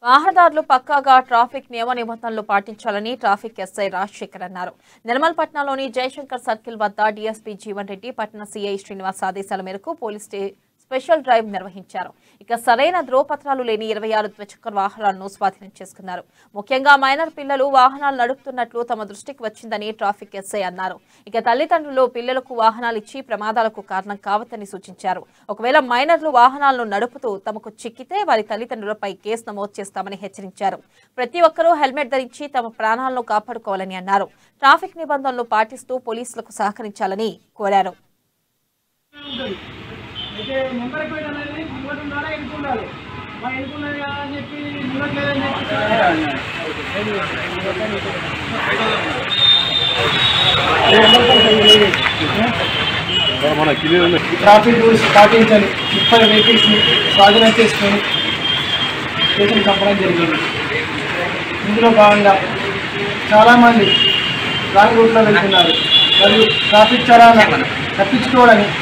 వాహనదారులు పక్కాగా ట్రాఫిక్ నియమ నిబంధనలు పాటించాలని ట్రాఫిక్ ఎస్ఐ రాజశేఖర్ అన్నారు. నిర్మల్పట్నంలోని జయశంకర్ సర్కిల్ వద్ద డీఎస్పీ జీవన్ రెడ్డి, పట్టణ సీఐ శ్రీనివాస్ ఆదేశాల మేరకు పోలీస్ స్పెషల్ డ్రైవ్ నిర్వహించారు. ఇక సరైన ధ్రువపత్రాలు లేని 26 ద్విచక్ర వాహనాలను స్వాధీనం చేసుకున్నారు. ముఖ్యంగా మైనర్ పిల్లలు వాహనాలు నడుపుతున్నట్లు తమ దృష్టికి వచ్చిందని ట్రాఫిక్ ఎస్ఐ అన్నారు. ఇక తల్లిదండ్రులు పిల్లలకు వాహనాలు ఇచ్చి ప్రమాదాలకు కారణం కావద్దని సూచించారు. ఒకవేళ మైనర్లు వాహనాలను నడుపుతూ తమకు చిక్కితే వారి తల్లిదండ్రులపై కేసు నమోదు చేస్తామని హెచ్చరించారు. ప్రతి ఒక్కరూ హెల్మెట్ ధరించి తమ ప్రాణాలను కాపాడుకోవాలని అన్నారు. ట్రాఫిక్ నిబంధనలు పాటిస్తూ పోలీసులకు సహకరించాలని కోరారు. అయితే నెంబర్ ప్లేట్ అనేది ముంగట ఉండాలా వెనుక ఉండాలి. మరి వెనుక ఉన్నది కదా అని చెప్పి ముంగట లేదని చెప్పి ట్రాఫిక్ రూల్స్ పాటించాలి. 30 వెహికల్స్ని స్వాధీనం చేసుకొని కేసులు చంపడం జరిగింది. ఇందులో భాగంగా చాలామంది రాంగ్ రూట్లో వెళ్తున్నారు మరియు ట్రాఫిక్ చలానా తప్పించుకోవడానికి